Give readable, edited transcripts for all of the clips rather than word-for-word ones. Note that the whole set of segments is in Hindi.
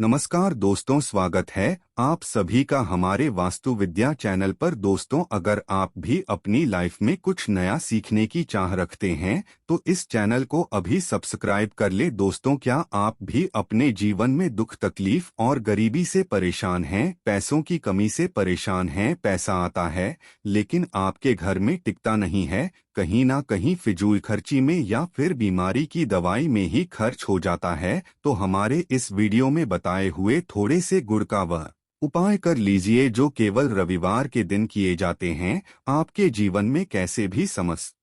नमस्कार दोस्तों, स्वागत है आप सभी का हमारे वास्तु विद्या चैनल पर। दोस्तों, अगर आप भी अपनी लाइफ में कुछ नया सीखने की चाह रखते हैं तो इस चैनल को अभी सब्सक्राइब कर ले। दोस्तों, क्या आप भी अपने जीवन में दुख तकलीफ और गरीबी से परेशान हैं, पैसों की कमी से परेशान हैं, पैसा आता है लेकिन आपके घर में टिकता नहीं है, कहीं ना कहीं फिजूल खर्ची में या फिर बीमारी की दवाई में ही खर्च हो जाता है, तो हमारे इस वीडियो में बताए हुए थोड़े से गुड़ का वह उपाय कर लीजिए जो केवल रविवार के दिन किए जाते हैं। आपके जीवन में कैसे भी समस्या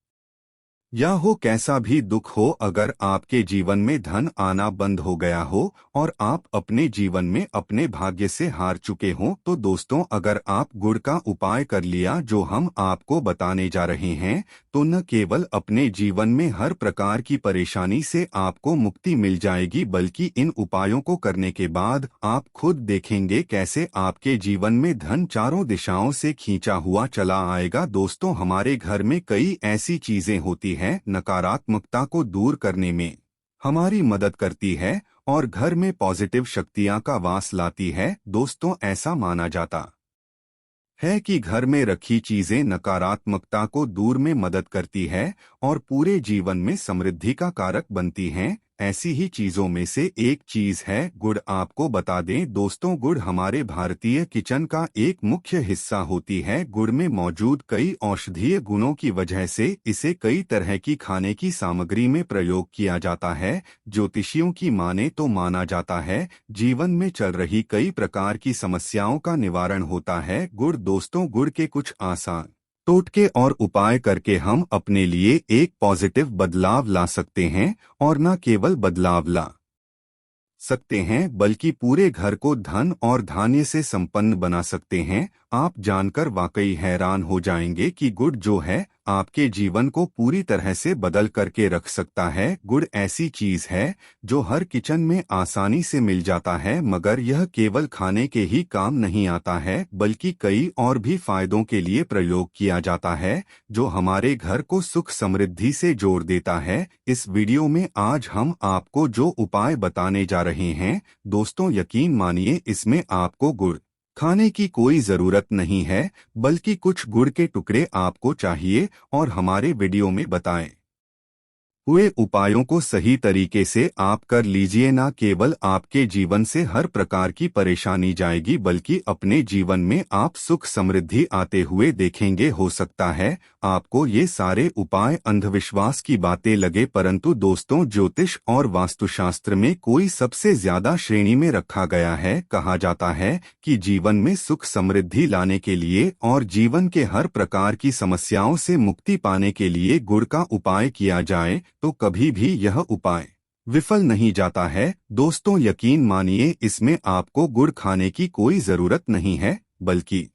या हो, कैसा भी दुख हो, अगर आपके जीवन में धन आना बंद हो गया हो और आप अपने जीवन में अपने भाग्य से हार चुके हों, तो दोस्तों, अगर आप गुड़ का उपाय कर लिया जो हम आपको बताने जा रहे हैं, तो न केवल अपने जीवन में हर प्रकार की परेशानी से आपको मुक्ति मिल जाएगी, बल्कि इन उपायों को करने के बाद आप खुद देखेंगे कैसे आपके जीवन में धन चारों दिशाओं से खींचा हुआ चला आएगा। दोस्तों, हमारे घर में कई ऐसी चीजें होती है नकारात्मकता को दूर करने में हमारी मदद करती है और घर में पॉजिटिव शक्तियां का वास लाती है। दोस्तों, ऐसा माना जाता है कि घर में रखी चीजें नकारात्मकता को दूर में मदद करती है और पूरे जीवन में समृद्धि का कारक बनती हैं। ऐसी ही चीजों में से एक चीज है गुड़। आपको बता दें दोस्तों, गुड़ हमारे भारतीय किचन का एक मुख्य हिस्सा होती है। गुड़ में मौजूद कई औषधीय गुणों की वजह से इसे कई तरह की खाने की सामग्री में प्रयोग किया जाता है। ज्योतिषियों की माने तो माना जाता है जीवन में चल रही कई प्रकार की समस्याओं का निवारण होता है गुड़। दोस्तों, गुड़ के कुछ आसान टोटके और उपाय करके हम अपने लिए एक पॉजिटिव बदलाव ला सकते हैं, और न केवल बदलाव ला सकते हैं बल्कि पूरे घर को धन और धान्य से संपन्न बना सकते हैं। आप जानकर वाकई हैरान हो जाएंगे कि गुड़ जो है आपके जीवन को पूरी तरह से बदल करके रख सकता है। गुड़ ऐसी चीज है जो हर किचन में आसानी से मिल जाता है, मगर यह केवल खाने के ही काम नहीं आता है बल्कि कई और भी फायदों के लिए प्रयोग किया जाता है जो हमारे घर को सुख समृद्धि से जोड़ देता है। इस वीडियो में आज हम आपको जो उपाय बताने जा रहे हैं दोस्तों, यकीन मानिए इसमें आपको गुड़ खाने की कोई जरूरत नहीं है, बल्कि कुछ गुड़ के टुकड़े आपको चाहिए और हमारे वीडियो में बताएं हुए उपायों को सही तरीके से आप कर लीजिए। ना केवल आपके जीवन से हर प्रकार की परेशानी जाएगी बल्कि अपने जीवन में आप सुख समृद्धि आते हुए देखेंगे। हो सकता है आपको ये सारे उपाय अंधविश्वास की बातें लगे, परंतु दोस्तों, ज्योतिष और वास्तुशास्त्र में कोई सबसे ज्यादा श्रेणी में रखा गया है। कहा जाता है कि जीवन में सुख समृद्धि लाने के लिए और जीवन के हर प्रकार की समस्याओं से मुक्ति पाने के लिए गुड़ का उपाय किया जाए तो कभी भी यह उपाय विफल नहीं जाता है। दोस्तों, यकीन मानिए इसमें आपको गुड़ खाने की कोई जरूरत नहीं है, बल्कि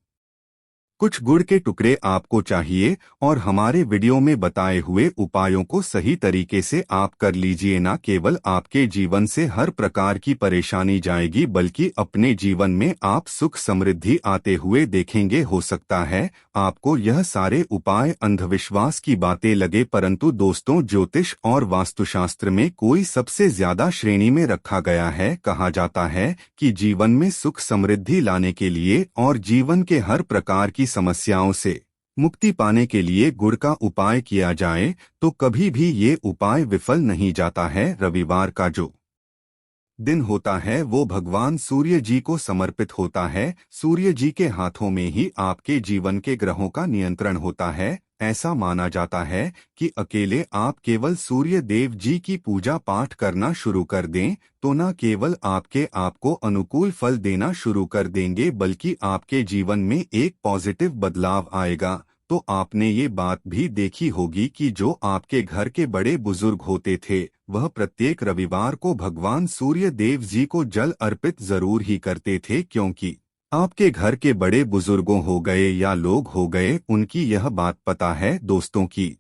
कुछ गुड़ के टुकड़े आपको चाहिए और हमारे वीडियो में बताए हुए उपायों को सही तरीके से आप कर लीजिए। ना केवल आपके जीवन से हर प्रकार की परेशानी जाएगी बल्कि अपने जीवन में आप सुख समृद्धि आते हुए देखेंगे। हो सकता है आपको यह सारे उपाय अंधविश्वास की बातें लगे, परंतु दोस्तों, ज्योतिष और वास्तुशास्त्र में कोई सबसे ज्यादा श्रेणी में रखा गया है। कहा जाता है कि जीवन में सुख समृद्धि लाने के लिए और जीवन के हर प्रकार की समस्याओं से मुक्ति पाने के लिए गुड़ का उपाय किया जाए तो कभी भी ये उपाय विफल नहीं जाता है। रविवार का जो दिन होता है वो भगवान सूर्य जी को समर्पित होता है। सूर्य जी के हाथों में ही आपके जीवन के ग्रहों का नियंत्रण होता है। ऐसा माना जाता है कि अकेले आप केवल सूर्य देव जी की पूजा पाठ करना शुरू कर दें तो न केवल आपको अनुकूल फल देना शुरू कर देंगे बल्कि आपके जीवन में एक पॉजिटिव बदलाव आएगा। तो आपने ये बात भी देखी होगी कि जो आपके घर के बड़े बुजुर्ग होते थे वह प्रत्येक रविवार को भगवान सूर्य देव जी को जल अर्पित जरूर ही करते थे, क्योंकि आपके घर के बड़े बुजुर्गों हो गए या लोग हो गए, उनकी यह बात पता है दोस्तों की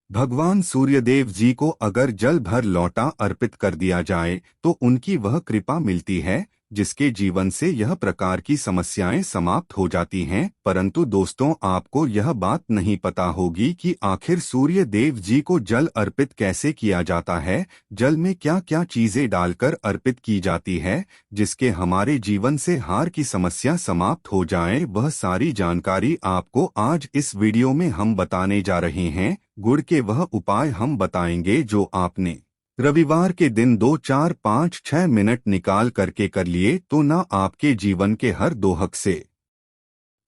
भगवान सूर्यदेव जी को अगर जल भर लौटा अर्पित कर दिया जाए तो उनकी वह कृपा मिलती है जिसके जीवन से यह प्रकार की समस्याएं समाप्त हो जाती हैं। परंतु दोस्तों, आपको यह बात नहीं पता होगी कि आखिर सूर्य देव जी को जल अर्पित कैसे किया जाता है। जल में क्या क्या चीजें डालकर अर्पित की जाती है जिसके हमारे जीवन से हार की समस्या समाप्त हो जाए, वह सारी जानकारी आपको आज इस वीडियो में हम बताने जा रहे हैं। गुड़ के वह उपाय हम बताएंगे जो आपने रविवार के दिन 2 4 5 6 मिनट निकाल करके कर लिए तो न आपके जीवन के हर दोहक से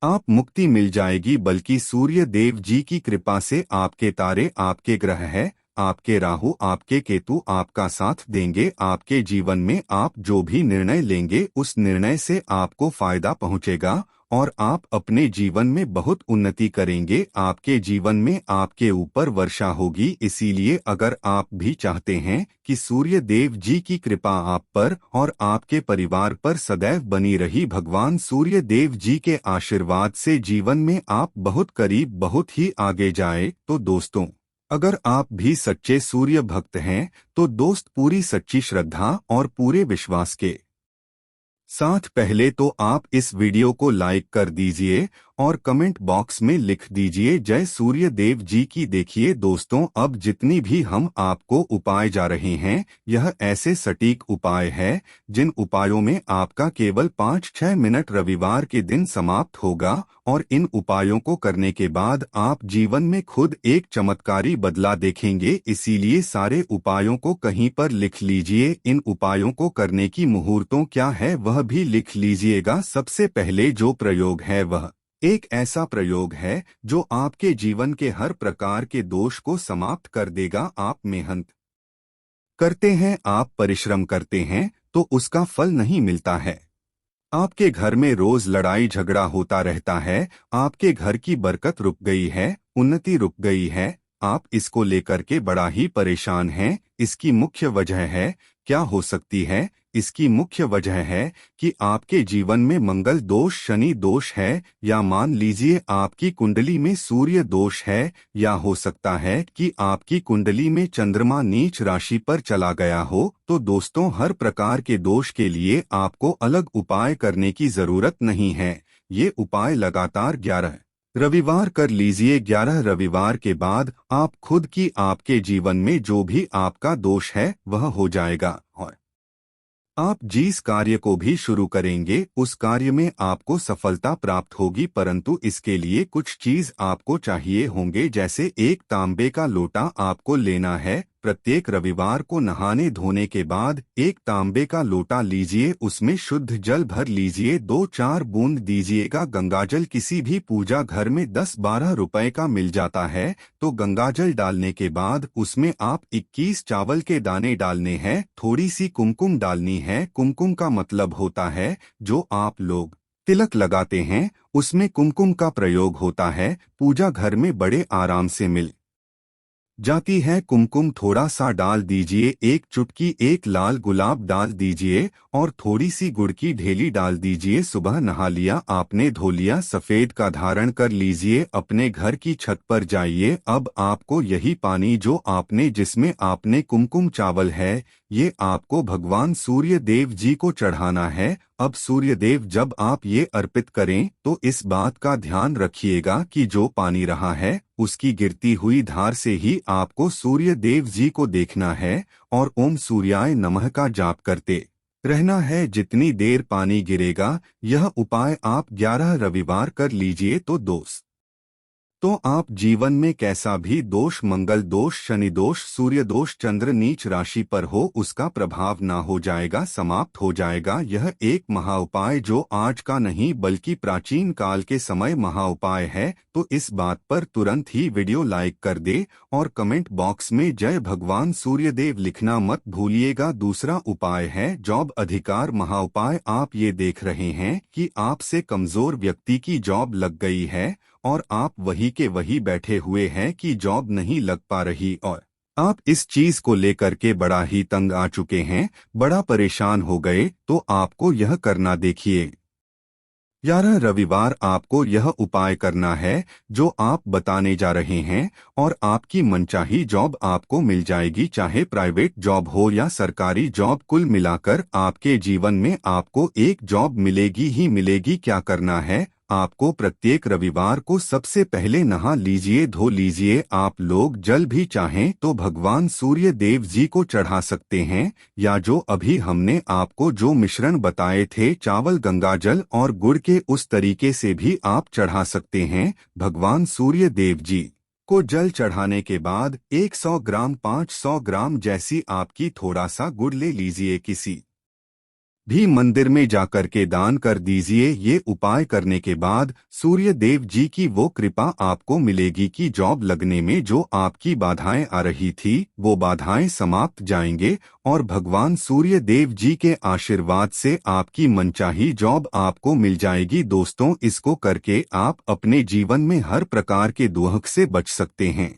आप मुक्ति मिल जाएगी, बल्कि सूर्य देव जी की कृपा से आपके तारे, आपके ग्रह है, आपके राहु, आपके केतु आपका साथ देंगे। आपके जीवन में आप जो भी निर्णय लेंगे उस निर्णय से आपको फायदा पहुंचेगा और आप अपने जीवन में बहुत उन्नति करेंगे। आपके जीवन में आपके ऊपर वर्षा होगी। इसीलिए अगर आप भी चाहते हैं कि सूर्य देव जी की कृपा आप पर और आपके परिवार पर सदैव बनी रही, भगवान सूर्य देव जी के आशीर्वाद से जीवन में आप बहुत करीब, बहुत ही आगे जाए, तो दोस्तों, अगर आप भी सच्चे सूर्य भक्त हैं तो दोस्त पूरी सच्ची श्रद्धा और पूरे विश्वास के साथ पहले तो आप इस वीडियो को लाइक कर दीजिए और कमेंट बॉक्स में लिख दीजिए जय सूर्य देव जी की। देखिए दोस्तों, अब जितनी भी हम आपको उपाय जा रहे हैं, यह ऐसे सटीक उपाय है जिन उपायों में आपका केवल 5-6 मिनट रविवार के दिन समाप्त होगा और इन उपायों को करने के बाद आप जीवन में खुद एक चमत्कारी बदलाव देखेंगे। इसीलिए सारे उपायों को कहीं पर लिख लीजिए। इन उपायों को करने की मुहूर्तों क्या है वह भी लिख लीजिएगा। सबसे पहले जो प्रयोग है वह एक ऐसा प्रयोग है जो आपके जीवन के हर प्रकार के दोष को समाप्त कर देगा। आप मेहनत करते हैं, आप परिश्रम करते हैं तो उसका फल नहीं मिलता है। आपके घर में रोज लड़ाई झगड़ा होता रहता है, आपके घर की बरकत रुक गई है, उन्नति रुक गई है, आप इसको लेकर के बड़ा ही परेशान हैं। इसकी मुख्य वजह है, क्या हो सकती है? इसकी मुख्य वजह है कि आपके जीवन में मंगल दोष, शनि दोष है, या मान लीजिए आपकी कुंडली में सूर्य दोष है, या हो सकता है कि आपकी कुंडली में चंद्रमा नीच राशि पर चला गया हो। तो दोस्तों, हर प्रकार के दोष के लिए आपको अलग उपाय करने की जरूरत नहीं है। ये उपाय लगातार 11 रविवार कर लीजिए। 11 रविवार के बाद आप खुद की आपके जीवन में जो भी आपका दोष है वह हो जाएगा और आप जिस कार्य को भी शुरू करेंगे उस कार्य में आपको सफलता प्राप्त होगी। परंतु इसके लिए कुछ चीज आपको चाहिए होंगे, जैसे एक तांबे का लोटा आपको लेना है। प्रत्येक रविवार को नहाने धोने के बाद एक तांबे का लोटा लीजिए, उसमें शुद्ध जल भर लीजिए, 2-4 बूंद दीजिएगा गंगाजल। किसी भी पूजा घर में 10-12 रुपए का मिल जाता है। तो गंगाजल डालने के बाद उसमें आप 21 चावल के दाने डालने हैं, थोड़ी सी कुमकुम डालनी है। कुमकुम का मतलब होता है जो आप लोग तिलक लगाते हैं, उसमें कुमकुम का प्रयोग होता है। पूजा घर में बड़े आराम से मिल जाती है। कुमकुम थोड़ा सा डाल दीजिए, एक चुटकी एक लाल गुलाब डाल दीजिए और थोड़ी सी गुड़ की ढेली डाल दीजिए। सुबह नहा लिया आपने, धो लिया, सफेद का धारण कर लीजिए, अपने घर की छत पर जाइए। अब आपको यही पानी जो आपने जिसमें आपने कुमकुम चावल है, ये आपको भगवान सूर्य देव जी को चढ़ाना है। अब सूर्य देव जब आप ये अर्पित करें तो इस बात का ध्यान रखिएगा कि जो पानी रहा है उसकी गिरती हुई धार से ही आपको सूर्य देव जी को देखना है और ओम सूर्याय नमः का जाप करते रहना है। जितनी देर पानी गिरेगा, यह उपाय आप 11 रविवार कर लीजिए तो आप जीवन में कैसा भी दोष, मंगल दोष, शनि दोष, सूर्य दोष, चंद्र नीच राशि पर हो, उसका प्रभाव ना हो जाएगा, समाप्त हो जाएगा। यह एक महा उपाय जो आज का नहीं बल्कि प्राचीन काल के समय महा उपाय है। तो इस बात पर तुरंत ही वीडियो लाइक कर दे और कमेंट बॉक्स में जय भगवान सूर्यदेव लिखना मत भूलिएगा। दूसरा उपाय है जॉब अधिकार महा उपाय। आप ये देख रहे हैं कि आपसे कमजोर व्यक्ति की जॉब लग गई है और आप वही के वही बैठे हुए हैं कि जॉब नहीं लग पा रही और आप इस चीज को लेकर के बड़ा ही तंग आ चुके हैं, बड़ा परेशान हो गए। तो आपको यह करना देखिए, 11 रविवार आपको यह उपाय करना है जो आप बताने जा रहे हैं और आपकी मनचाही जॉब आपको मिल जाएगी, चाहे प्राइवेट जॉब हो या सरकारी जॉब। कुल मिलाकर आपके जीवन में आपको एक जॉब मिलेगी ही मिलेगी। क्या करना है, आपको प्रत्येक रविवार को सबसे पहले नहा लीजिए, धो लीजिए। आप लोग जल भी चाहें तो भगवान सूर्य देव जी को चढ़ा सकते हैं, या जो अभी हमने आपको जो मिश्रण बताए थे चावल, गंगा जल और गुड़ के, उस तरीके से भी आप चढ़ा सकते हैं। भगवान सूर्य देव जी को जल चढ़ाने के बाद 100 ग्राम 500 ग्राम जैसी आपकी थोड़ा सा गुड़ ले लीजिए, किसी भी मंदिर में जाकर के दान कर दीजिए। ये उपाय करने के बाद सूर्य देव जी की वो कृपा आपको मिलेगी कि जॉब लगने में जो आपकी बाधाएं आ रही थी वो बाधाएं समाप्त जाएंगे और भगवान सूर्य देव जी के आशीर्वाद से आपकी मनचाही जॉब आपको मिल जाएगी। दोस्तों, इसको करके आप अपने जीवन में हर प्रकार के दुख से बच सकते हैं।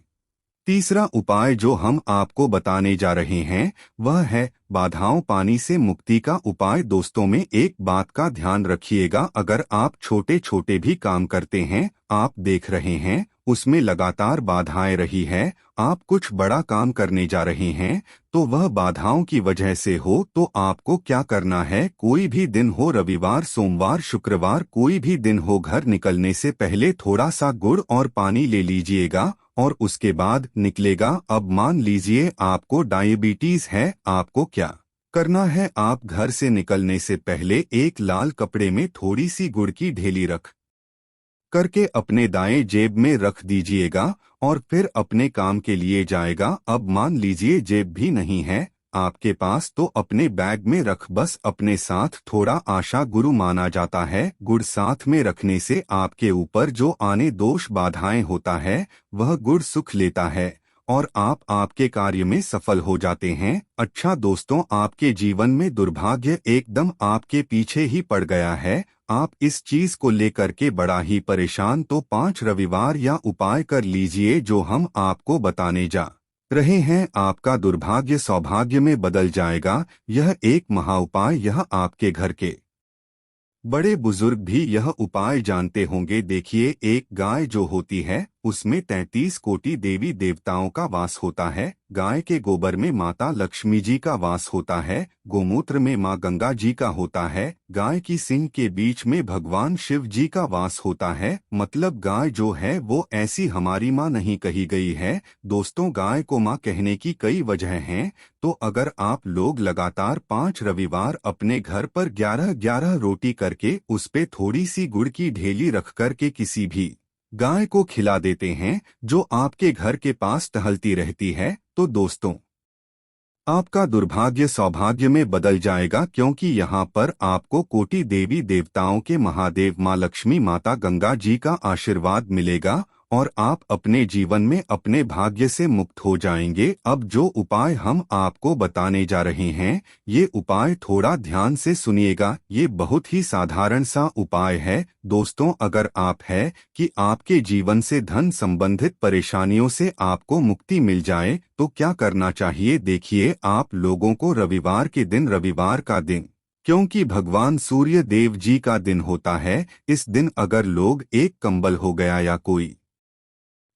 तीसरा उपाय जो हम आपको बताने जा रहे हैं वह है बाधाओं पानी से मुक्ति का उपाय। दोस्तों, में एक बात का ध्यान रखिएगा, अगर आप छोटे छोटे भी काम करते हैं, आप देख रहे हैं उसमें लगातार बाधाएं रही है, आप कुछ बड़ा काम करने जा रहे हैं तो वह बाधाओं की वजह से हो, तो आपको क्या करना है, कोई भी दिन हो, रविवार, सोमवार, शुक्रवार, कोई भी दिन हो, घर निकलने से पहले थोड़ा सा गुड़ और पानी ले लीजिएगा और उसके बाद निकलेगा। अब मान लीजिए आपको डायबिटीज है, आपको क्या करना है, आप घर से निकलने से पहले एक लाल कपड़े में थोड़ी सी गुड़ की ढेली रख करके अपने दाएं जेब में रख दीजिएगा और फिर अपने काम के लिए जाएगा। अब मान लीजिए जेब भी नहीं है आपके पास, तो अपने बैग में रख, बस अपने साथ थोड़ा आशा गुरु माना जाता है। गुड़ साथ में रखने से आपके ऊपर जो आने दोष बाधाएं होता है वह गुड़ सुख लेता है और आप आपके कार्य में सफल हो जाते हैं। अच्छा दोस्तों, आपके जीवन में दुर्भाग्य एकदम आपके पीछे ही पड़ गया है, आप इस चीज को लेकर के बड़ा ही परेशान, तो 5 रविवार या उपाय कर लीजिए जो हम आपको बताने जा रहे हैं। आपका दुर्भाग्य सौभाग्य में बदल जाएगा। यह एक महा उपाय, यह आपके घर के बड़े बुजुर्ग भी यह उपाय जानते होंगे। देखिए, एक गाय जो होती है उसमें 33 कोटि देवी देवताओं का वास होता है। गाय के गोबर में माता लक्ष्मी जी का वास होता है, गोमूत्र में माँ गंगा जी का होता है, गाय की सींग के बीच में भगवान शिव जी का वास होता है। मतलब गाय जो है वो ऐसी हमारी माँ नहीं कही गई है। दोस्तों, गाय को माँ कहने की कई वजह हैं, तो अगर आप लोग लगातार 5 रविवार अपने घर पर 11-11 रोटी करके उस पे थोड़ी सी गुड़ की ढेली रख कर के किसी भी गाय को खिला देते हैं जो आपके घर के पास टहलती रहती है, तो दोस्तों आपका दुर्भाग्य सौभाग्य में बदल जाएगा, क्योंकि यहाँ पर आपको कोटि देवी देवताओं के महादेव माँ लक्ष्मी माता गंगा जी का आशीर्वाद मिलेगा और आप अपने जीवन में अपने भाग्य से मुक्त हो जाएंगे। अब जो उपाय हम आपको बताने जा रहे हैं, ये उपाय थोड़ा ध्यान से सुनिएगा। ये बहुत ही साधारण सा उपाय है। दोस्तों, अगर आप है कि आपके जीवन से धन संबंधित परेशानियों से आपको मुक्ति मिल जाए तो क्या करना चाहिए, देखिए, आप लोगों को रविवार के दिन, रविवार का दिन क्योंकि भगवान सूर्य देव जी का दिन होता है, इस दिन अगर लोग एक कंबल हो गया या कोई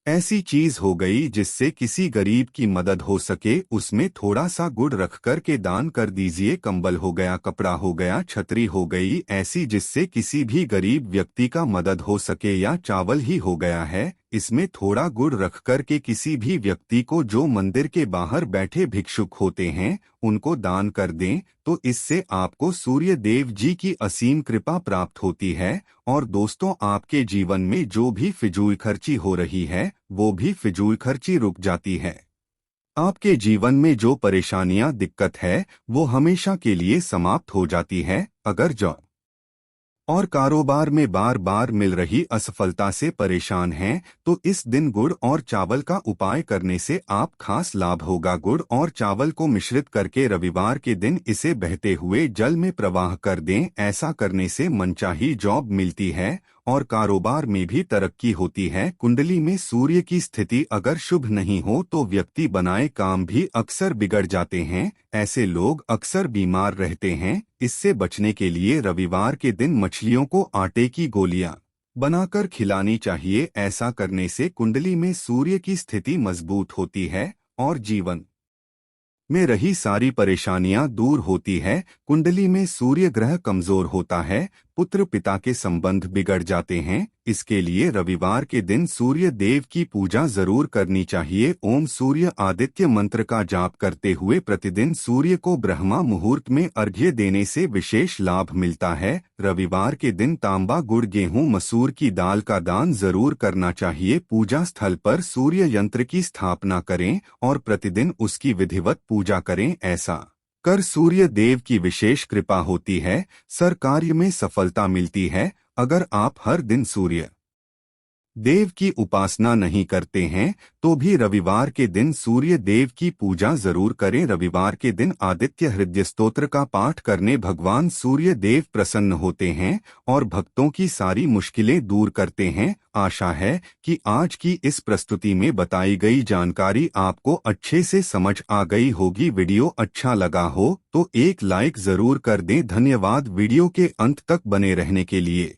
ऐसी चीज हो गई जिससे किसी गरीब की मदद हो सके, उसमें थोड़ा सा गुड़ रख कर के दान कर दीजिए। कंबल हो गया, कपड़ा हो गया, छतरी हो गई, ऐसी जिससे किसी भी गरीब व्यक्ति का मदद हो सके, या चावल ही हो गया है, इसमें थोड़ा गुड़ रख कर के किसी भी व्यक्ति को जो मंदिर के बाहर बैठे भिक्षुक होते हैं उनको दान कर दें, तो इससे आपको सूर्य देव जी की असीम कृपा प्राप्त होती है। और दोस्तों, आपके जीवन में जो भी फिजूल खर्ची हो रही है वो भी फिजूल खर्ची रुक जाती है। आपके जीवन में जो परेशानियां, दिक्कत है वो हमेशा के लिए समाप्त हो जाती है। अगर जॉब और कारोबार में बार बार मिल रही असफलता से परेशान हैं, तो इस दिन गुड़ और चावल का उपाय करने से आप खास लाभ होगा। गुड़ और चावल को मिश्रित करके रविवार के दिन इसे बहते हुए जल में प्रवाह कर दें। ऐसा करने से मनचाही जॉब मिलती है और कारोबार में भी तरक्की होती है। कुंडली में सूर्य की स्थिति अगर शुभ नहीं हो तो व्यक्ति बनाए काम भी अक्सर बिगड़ जाते हैं। ऐसे लोग अक्सर बीमार रहते हैं। इससे बचने के लिए रविवार के दिन मछलियों को आटे की गोलियां बनाकर खिलानी चाहिए। ऐसा करने से कुंडली में सूर्य की स्थिति मजबूत होती है और जीवन में रही सारी परेशानियां दूर होती है। कुंडली में सूर्य ग्रह कमजोर होता है, पुत्र पिता के संबंध बिगड़ जाते हैं। इसके लिए रविवार के दिन सूर्य देव की पूजा जरूर करनी चाहिए। ओम सूर्य आदित्य मंत्र का जाप करते हुए प्रतिदिन सूर्य को ब्रह्मा मुहूर्त में अर्घ्य देने से विशेष लाभ मिलता है। रविवार के दिन तांबा गुड़ गेहूं मसूर की दाल का दान जरूर करना चाहिए। पूजा स्थल पर सूर्य यंत्र की स्थापना करें और प्रतिदिन उसकी विधिवत पूजा करें। ऐसा कर सूर्य देव की विशेष कृपा होती है, सर कार्य में सफलता मिलती है। अगर आप हर दिन सूर्य देव की उपासना नहीं करते हैं तो भी रविवार के दिन सूर्य देव की पूजा जरूर करें। रविवार के दिन आदित्य हृदय स्तोत्र का पाठ करने भगवान सूर्य देव प्रसन्न होते हैं और भक्तों की सारी मुश्किलें दूर करते हैं। आशा है कि आज की इस प्रस्तुति में बताई गई जानकारी आपको अच्छे से समझ आ गई होगी। वीडियो अच्छा लगा हो तो एक लाइक जरूर कर दें। धन्यवाद वीडियो के अंत तक बने रहने के लिए।